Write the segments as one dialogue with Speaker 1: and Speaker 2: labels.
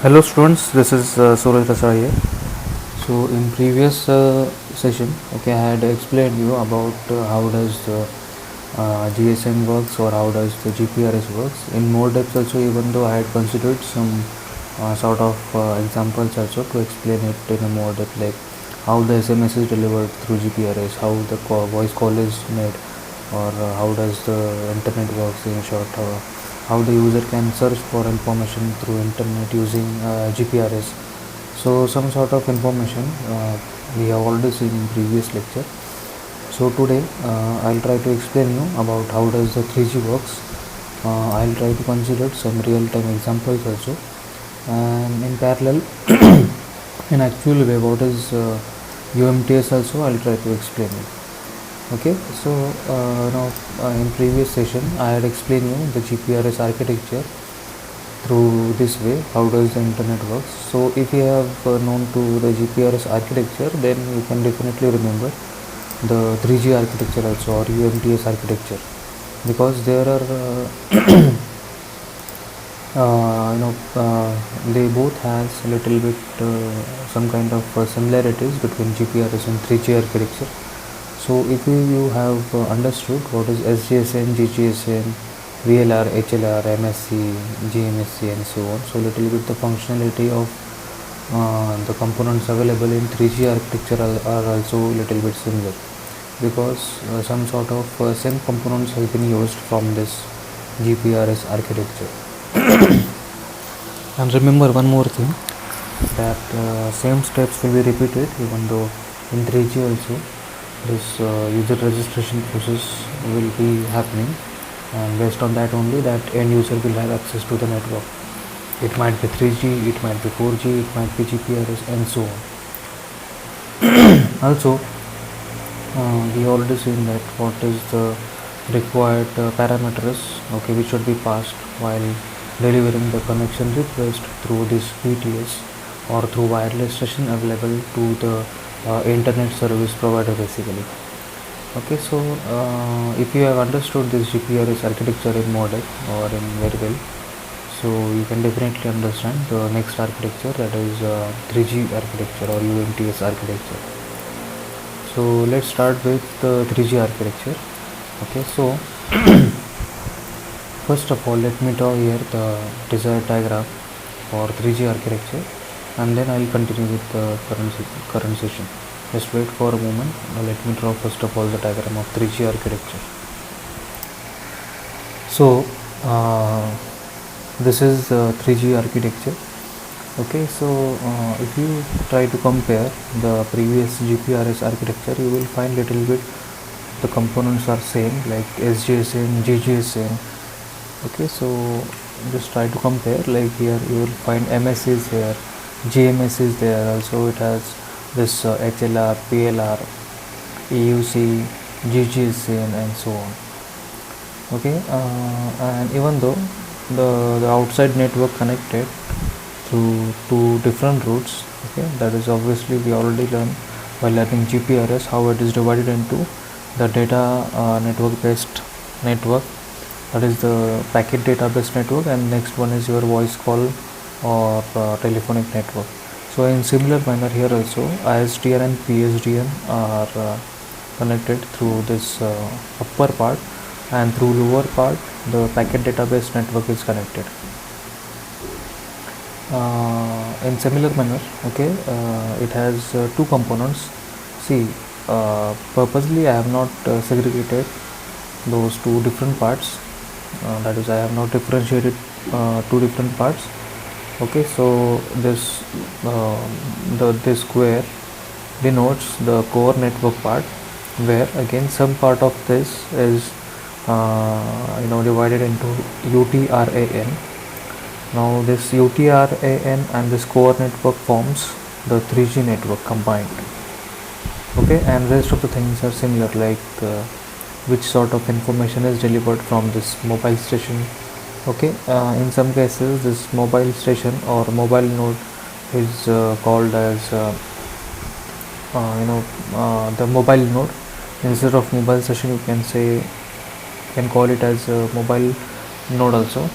Speaker 1: Hello students, this is Suraj Rasar here. So in previous session, okay, I had explained you about how does the GSM works or how does the GPRS works. In more depth also, even though I had considered some sort of examples also to explain it in a more depth, like how the SMS is delivered through GPRS, how the voice call is made, or how does the internet works in short, how the user can search for information through internet using GPRS. So some sort of information we have already seen in previous lecture. So today I'll try to explain you about how does the 3G works. I'll try to consider some real-time examples also, and in parallel in actual way what is UMTS also I'll try to explain it. Okay, so now in previous session I had explained you the GPRS architecture through this way, how does the internet works. So if you have known to the GPRS architecture, then you can definitely remember the 3G architecture also, or UMTS architecture, because there are they both has a little bit some kind of similarities between GPRS and 3G architecture. So if you have understood what is SGSN, GGSN, VLR, HLR, MSC, GMSC and so on, so little bit the functionality of the components available in 3G architecture are also little bit similar, because some sort of same components have been used from this GPRS architecture. And remember one more thing, that same steps will be repeated even though in 3G also this user registration process will be happening, and based on that only that end user will have access to the network. It might be 3G, it might be 4G, it might be GPRS and so on. Also we already seen that what is the required parameters, okay, which should be passed while delivering the connection request through this BTS or through wireless session available to the internet service provider basically. Okay, so if you have understood this GPRS architecture in more depth or in very well, so you can definitely understand the next architecture, that is 3G architecture or UMTS architecture. So let's start with the 3G architecture. Okay, so first of all let me draw here the desired diagram for 3G architecture, and then I'll continue with the current session. Just wait for a moment. Now let me draw first of all the diagram of 3G architecture. So this is 3G architecture. Okay, so if you try to compare the previous GPRS architecture, you will find little bit the components are same, like SGSN, GGSN. Okay, so just try to compare, like here you will find MS is here, GMS is there, also it has this HLR, PLR, EUC, GGSN and so on. Okay, and even though the outside network connected through two different routes, okay, that is obviously we already learned by learning GPRS how it is divided into the data network based network, that is the packet database network, and next one is your voice call or telephonic network. So in similar manner here also ISDN and PSDN are connected through this upper part, and through lower part the packet database network is connected. In similar manner, okay, it has two components. See, purposely I have not segregated those two different parts, that is I have not differentiated two different parts. Okay, so this this square denotes the core network part, where again some part of this is divided into UTRAN. Now this UTRAN and this core network forms the 3G network combined. Okay, and rest of the things are similar, like which sort of information is delivered from this mobile station. Okay, in some cases this mobile station or mobile node is called as the mobile node. Instead of mobile station, you can call it as a mobile node also.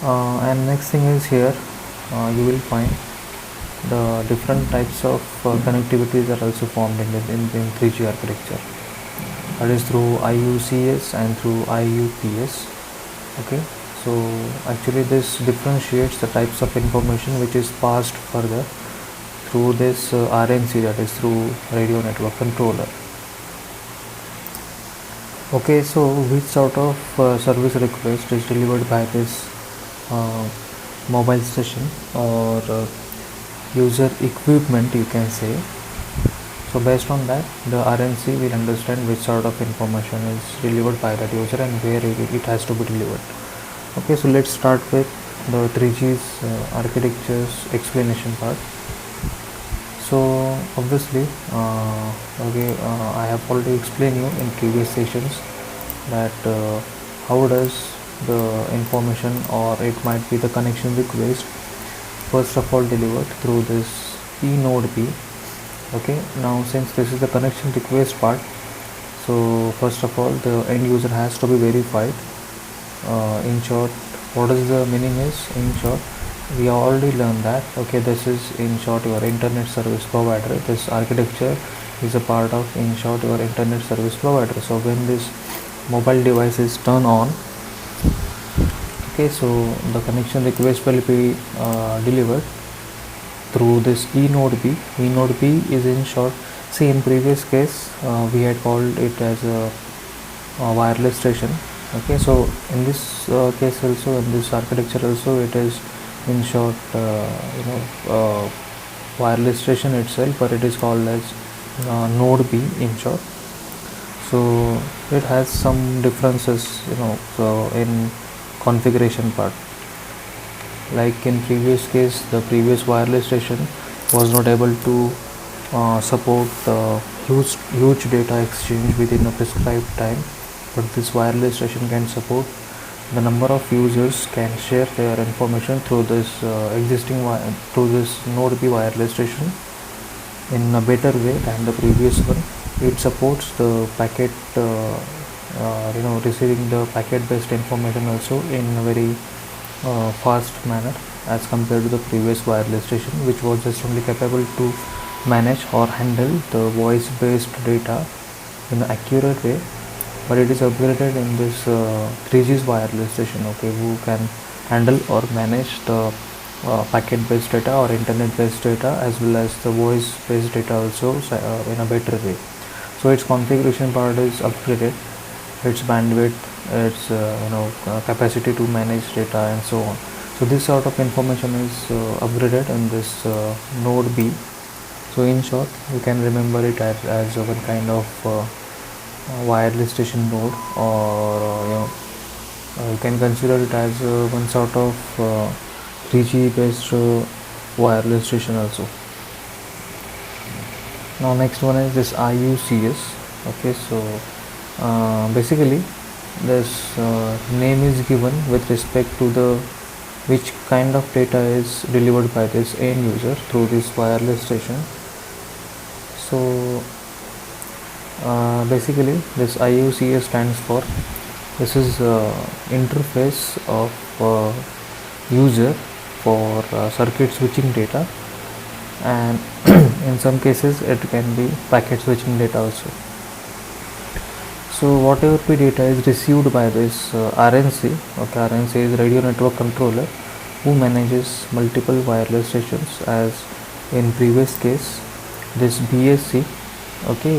Speaker 1: And next thing is here you will find the different types of connectivities are also formed in 3G architecture. That is through IUCS and through IUPS. Okay, so actually this differentiates the types of information which is passed further through this RNC, that is through radio network controller. Okay, so which sort of service request is delivered by this mobile station or user equipment, you can say. So based on that, the RNC will understand which sort of information is delivered by that user and where it has to be delivered. Okay, so let's start with the 3G's architecture's explanation part. So obviously, I have already explained you in previous sessions that how does the information, or it might be the connection request, first of all delivered through this eNode B. Okay, now since this is the connection request part, so first of all the end user has to be verified. In short, what is the meaning is, in short, we have already learned that, okay, this is in short your internet service provider. This architecture is a part of, in short, your internet service provider. So when this mobile device is turned on, okay, so the connection request will be delivered through this eNode B. eNode B is, in short, see, in previous case we had called it as a wireless station. Okay, so in this case also, in this architecture also, it is in short wireless station itself, but it is called as node B in short. So it has some differences, so in configuration part. Like in previous case, the previous wireless station was not able to support huge data exchange within a prescribed time, but this wireless station can support the number of users can share their information through this through this node B wireless station in a better way than the previous one. It supports the packet receiving the packet based information also in a very fast manner as compared to the previous wireless station, which was just only capable to manage or handle the voice based data in an accurate way. But it is upgraded in this 3G's wireless station, okay, who can handle or manage the packet based data or internet based data as well as the voice based data also in a better way. So its configuration part is upgraded, its bandwidth, its capacity to manage data and so on. So this sort of information is upgraded in this node B. So in short, you can remember it as one kind of wireless station node, or you can consider it as one sort of 3G based wireless station also. Now next one is this IUCS. Okay, so basically this name is given with respect to the which kind of data is delivered by this end user through this wireless station. So basically this IUCS stands for, this is interface of user for circuit switching data, and in some cases it can be packet switching data also. So whatever the data is received by this RNC, okay, RNC is radio network controller, who manages multiple wireless stations, as in previous case this BSC, okay,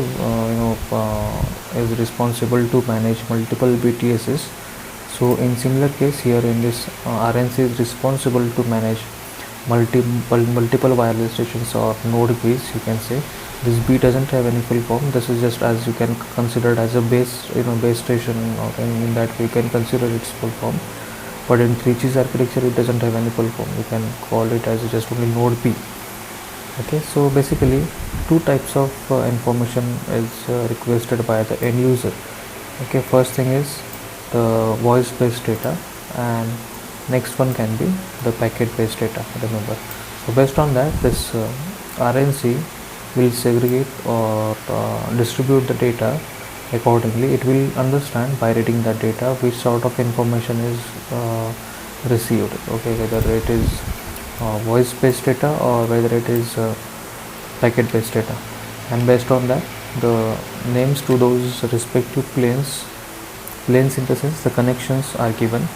Speaker 1: is responsible to manage multiple BTSs. So in similar case here, in this RNC is responsible to manage multiple wireless stations or node Bs, you can say. This B doesn't have any full form. This is just, as you can consider it as a base station, or in that way you can consider its full form. But in 3G's architecture, it doesn't have any full form. You can call it as just only node B. Okay, so basically two types of information is requested by the end user. Okay, first thing is the voice based data, and next one can be the packet based data, remember. So based on that, this RNC will segregate or distribute the data accordingly. It will understand by reading that data which sort of information is received, okay, whether it is voice based data or whether it is packet based data, and based on that the names to those respective planes in the sense the connections are given.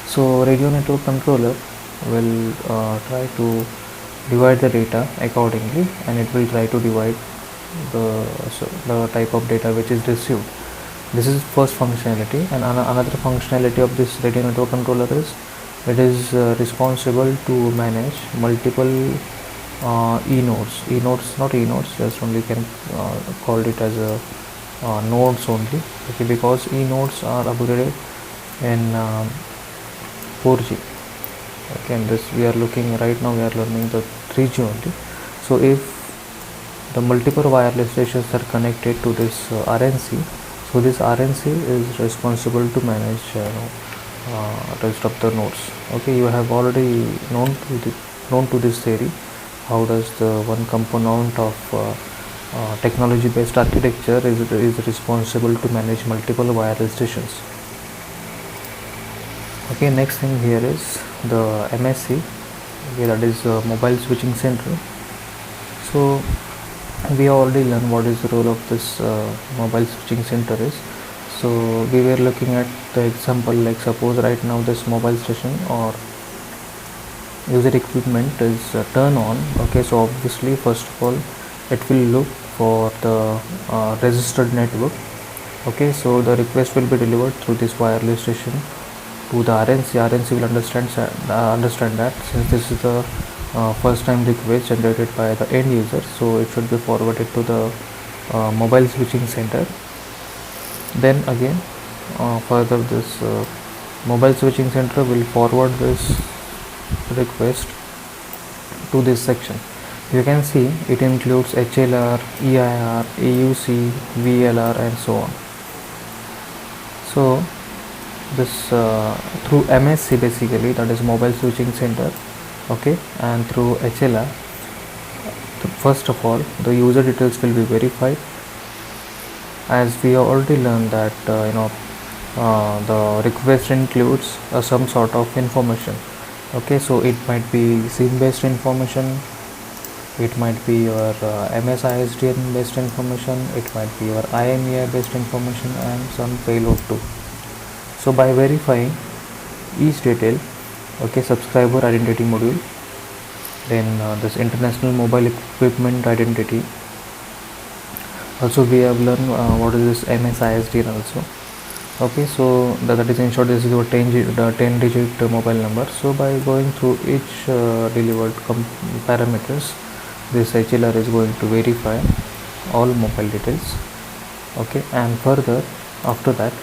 Speaker 1: So radio network controller will try to divide the data accordingly, and it will try to divide the type of data which is received. This is first functionality, and another functionality of this radio network controller is it is responsible to manage multiple e-nodes, not e-nodes, just only can call it as a nodes only, okay, because e-nodes are upgraded in 4G, okay, and this we are looking right now, we are learning the 3G only. So if the multiple wireless stations are connected to this RNC, so this RNC is responsible to manage rest of the nodes. Okay, you have already known to this theory, how does the one component of technology based architecture is responsible to manage multiple wireless stations. Okay, next thing here is the MSC, okay, that is mobile switching center. So we already learned what is the role of this mobile switching center is. So we were looking at the example, like suppose right now this mobile station or user equipment is turned on, okay, so obviously first of all it will look for the registered network, okay, so the request will be delivered through this wireless station to the RNC will understand that since this is the first time request generated by the end user, so it should be forwarded to the mobile switching center. Then again further this mobile switching center will forward this request to this section. You can see it includes HLR, EIR, AUC, VLR and so on. So this through MSC basically, that is mobile switching center, okay, and through HLR, first of all the user details will be verified, as we already learned that the request includes some sort of information, okay, so it might be SIM based information, it might be your MSISDN based information, it might be your IMEI based information and some payload too. So by verifying each detail, okay, subscriber identity module, then this international mobile equipment identity, also we have learned what is this MSISDN also, okay, so that is in short this is your 10 digit mobile number. So by going through each delivered parameters, this HLR is going to verify all mobile details, okay, and further after that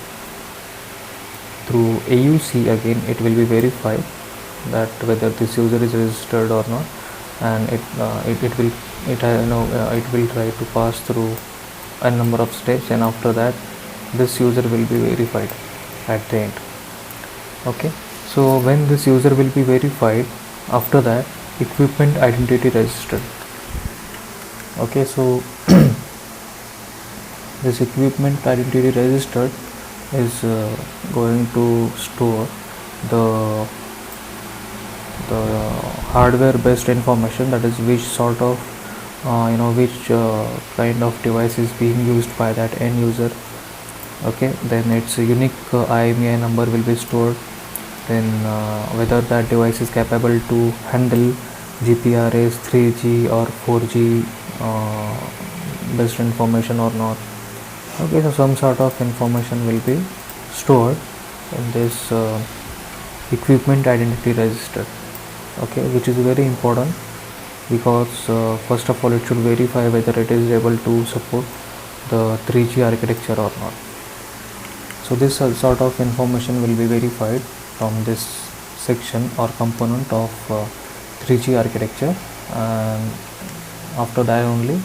Speaker 1: through AUC again it will be verified that whether this user is registered or not, and it will try to pass through a number of steps, and after that this user will be verified at the end, okay. So when this user will be verified, after that equipment identity registered, okay, so this equipment identity registered is going to store the hardware based information, that is which sort of which kind of device is being used by that end user, okay, then its unique IMEI number will be stored, then whether that device is capable to handle GPRS, 3G or 4G based information or not, okay, so some sort of information will be stored in this equipment identity register, okay, which is very important because first of all it should verify whether it is able to support the 3G architecture or not. So this sort of information will be verified from this section or component of 3G architecture, and after that only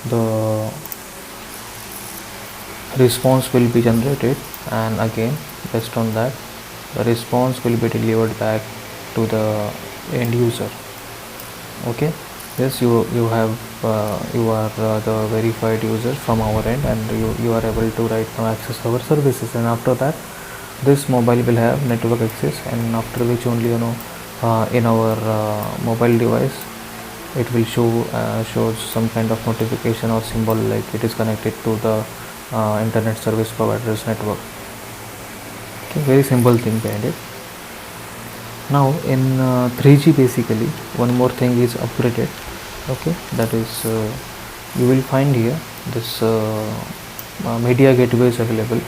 Speaker 1: the response will be generated, and again based on that the response will be delivered back to the end user, okay. Yes, you are the verified user from our end, and you are able to right now access our services, and after that this mobile will have network access, and after which only in our mobile device, it will shows some kind of notification or symbol like it is connected to the internet service provider's network. Okay, very simple thing behind it. Now in 3G, basically one more thing is upgraded. Okay, that is you will find here this media gateway is available.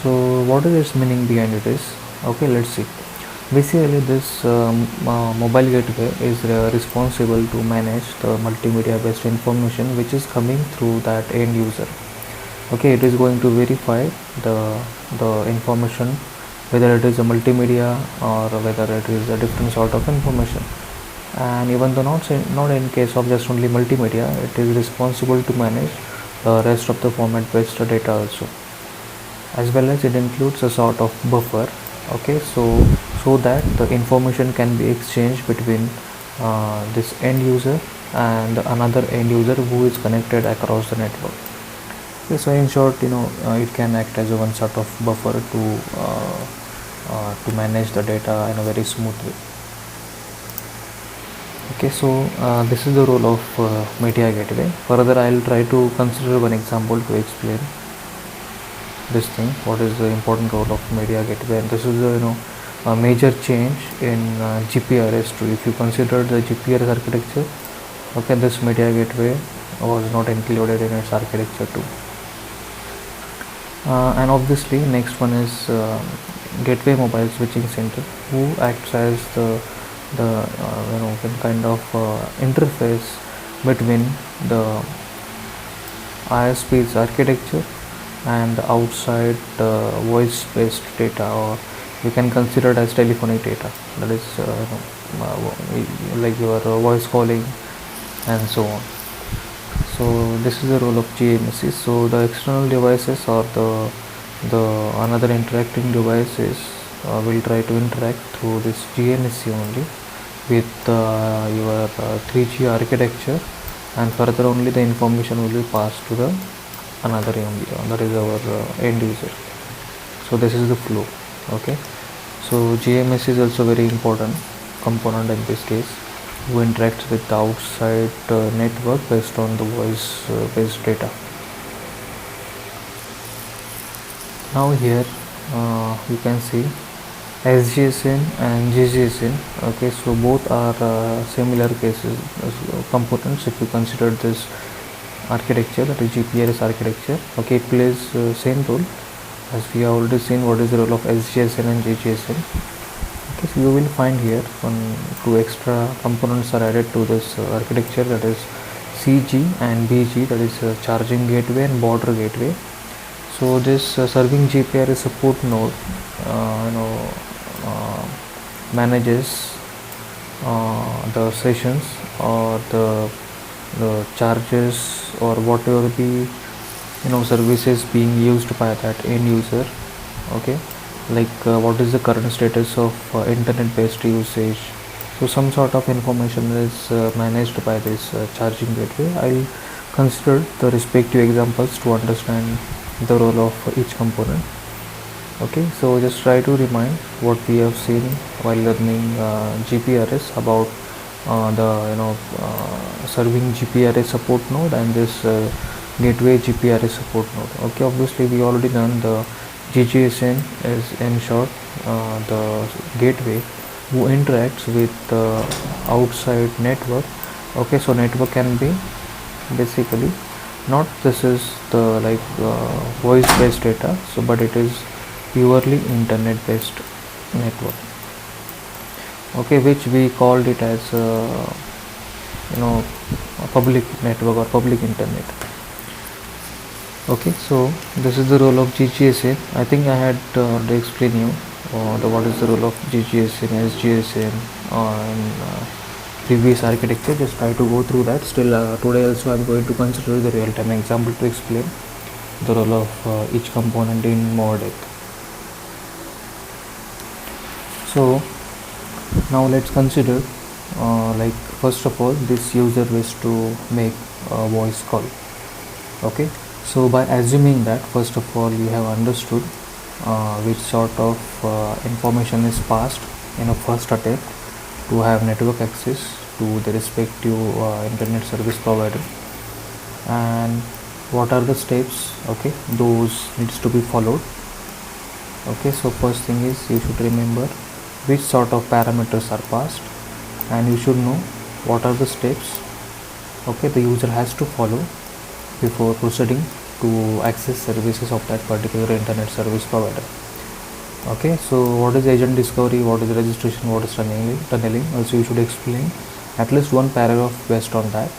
Speaker 1: So what is its meaning behind it is, okay, let's see. Basically this mobile gateway is responsible to manage the multimedia based information which is coming through that end user. Okay, it is going to verify the information, whether it is a multimedia or whether it is a different sort of information. And even though not in case of just only multimedia, it is responsible to manage the rest of the format based data also, as well as it includes a sort of buffer. Okay, so that the information can be exchanged between this end user and another end user who is connected across the network. Okay, so in short, it can act as a one sort of buffer to manage the data in a very smooth way. Okay, so this is the role of media gateway. Further, I'll try to consider one example to explain this thing, what is the important role of media gateway. And this is a major change in GPRS too. If you consider the GPRS architecture, okay, this media gateway was not included in its architecture too. And obviously next one is gateway mobile switching center, who acts as the kind of interface between the ISP's architecture and the outside voice based data, or you can consider it as telephonic data, that is like your voice calling and so on. So this is the role of GMSC. So the external devices or the another interacting devices will try to interact through this GNSC only with your 3G architecture, and further only the information will be passed to the another that is our end user. So this is the flow. Okay, so GMS is also very important component in this case, who interacts with the outside network based on the voice based data. Now here you can see SGSN and GGSN. Okay, so both are similar cases components. If you consider this architecture, that is GPRS architecture, okay, it plays same role as we have already seen what is the role of SGSN and GGSN. Okay, so you will find here two extra components are added to this architecture, that is CG and BG, that is charging gateway and border gateway. So this serving GPRS support node manages the sessions or the charges or whatever the services being used by that end user. Okay, like what is the current status of internet based usage. So some sort of information is managed by this charging gateway. I'll consider the respective examples to understand the role of each component. Okay, so just try to remind what we have seen while learning GPRS about the serving GPRS support node and this gateway GPRS support node. Okay, obviously we already learned the GGSN is in short the gateway who interacts with the outside network. Okay, so network can be basically not this is the voice based data, so but it is purely internet based network. Okay, which we called it as a public network or public internet. Okay, so this is the role of GGSN. I think I had to explain you what is the role of GGSN, SGSN in previous architecture. Just try to go through that. Still today also I am going to consider the real-time example to explain the role of each component in more depth. So now let's consider first of all this user wish to make a voice call. Okay, so by assuming that first of all you have understood which sort of information is passed in a first attempt, to have network access to the respective internet service provider, and what are the steps, okay, those needs to be followed. Okay, so first thing is you should remember which sort of parameters are passed, and you should know what are the steps, okay, the user has to follow before proceeding to access services of that particular internet service provider. Okay, so what is agent discovery, what is registration, what is tunneling, also you should explain at least one paragraph based on that,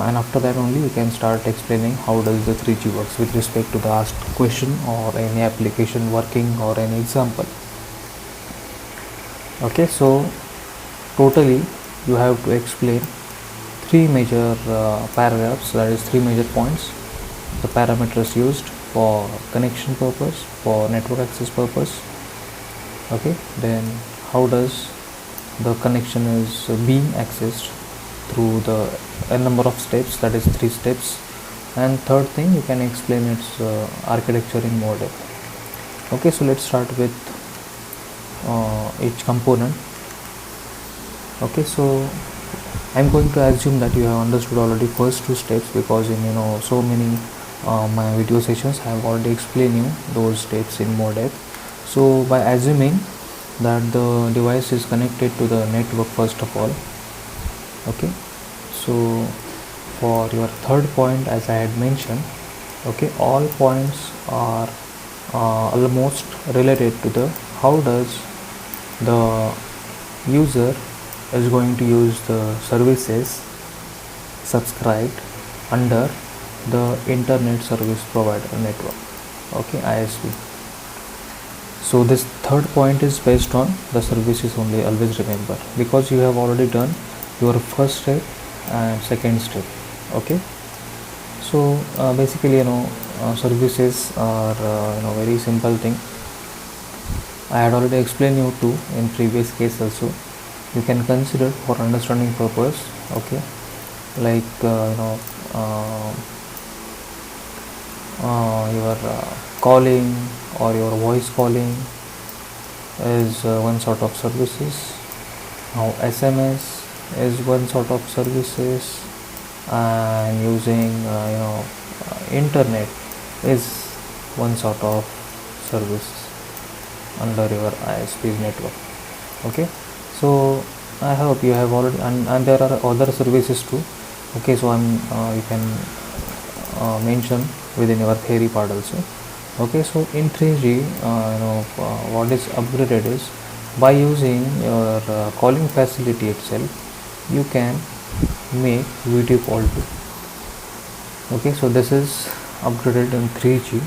Speaker 1: and after that only you can start explaining how does the 3G works with respect to the asked question or any application working or any example. Okay, so totally you have to explain three major paragraphs, that is three major points: the parameters used for connection purpose, for network access purpose, okay, then how does the connection is being accessed through the n number of steps, that is 3 steps, and third thing you can explain its architecture in more depth. Okay, so let's start with each component. Okay, so I'm going to assume that you have understood already first two steps, because in so many my video sessions I have already explained you those steps in more depth. So by assuming that the device is connected to the network first of all, okay, so for your third point, as I had mentioned, okay, all points are almost related to the how does the user is going to use the services subscribed under the internet service provider network, okay, ISP. So this third point is based on the services only, always remember, because you have already done your first step and second step. Okay, so basically services are very simple thing. I had already explained you too in previous case also. You can consider for understanding purpose, okay, like your calling or your voice calling is one sort of services. Now SMS is one sort of services, and using internet is one sort of service under your ISP's network. Okay, so I hope you have already, and there are other services too. Okay, so you can mention within your theory part also. Okay, so in 3G what is upgraded is, by using your calling facility itself you can make video call too. Okay, so this is upgraded in 3G,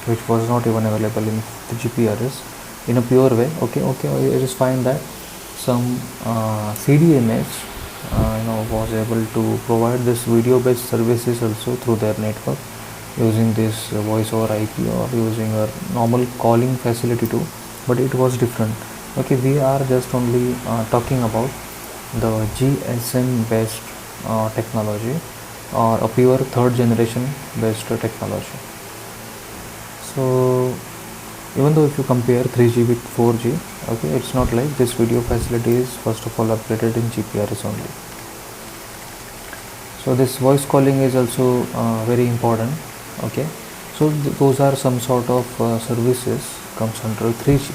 Speaker 1: which was not even available in the GPRS in a pure way. Okay, it is fine that some CDMS was able to provide this video based services also through their network using this voice over IP or using a normal calling facility too, but it was different. Okay, we are just only talking about the GSM based technology, or a pure third generation based technology. So even though if you compare 3G with 4G, okay, it's not like this video facility is first of all upgraded in GPRS only. So this voice calling is also very important. Okay, so those are some sort of services comes under 3G.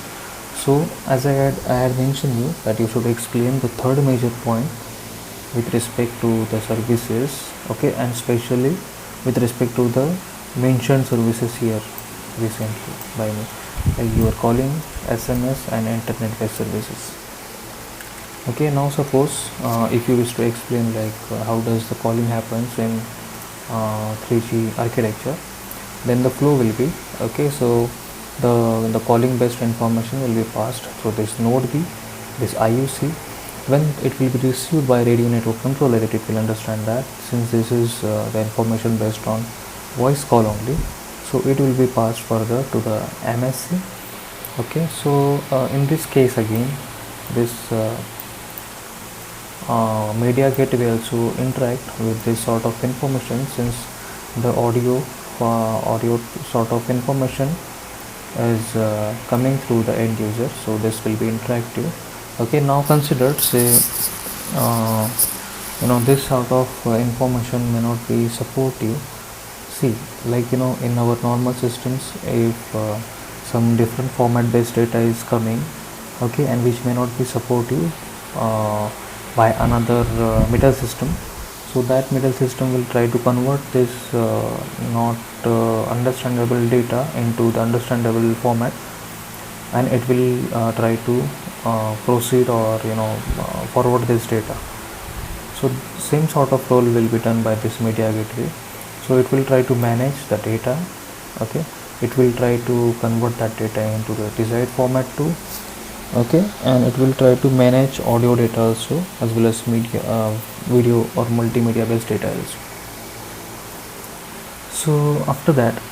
Speaker 1: So as I had mentioned you that you should explain the third major point with respect to the services, okay, and especially with respect to the mentioned services here recently by me, like you are calling, SMS and internet based services. Okay, now suppose if you wish to explain like how does the calling happens in 3G architecture, then the flow will be, okay, so the calling based information will be passed through this node B, this IUC. When it will be received by radio network controller, it will understand that since this is the information based on voice call only, so it will be passed further to the MSC. Okay, so in this case again, this media gateway also interact with this sort of information, since the audio sort of information is coming through the end user, so this will be interactive, Okay, now consider, say, this sort of information may not be supportive. See, like, in our normal systems, if some different format based data is coming, okay, and which may not be supportive by another middle system, so that middle system will try to convert this not understandable data into the understandable format, and it will try to proceed or forward this data. So same sort of role will be done by this media gateway. So it will try to manage the data, okay, it will try to convert that data into the desired format too, okay, and it will try to manage audio data also, as well as media video or multimedia based data also. So after that,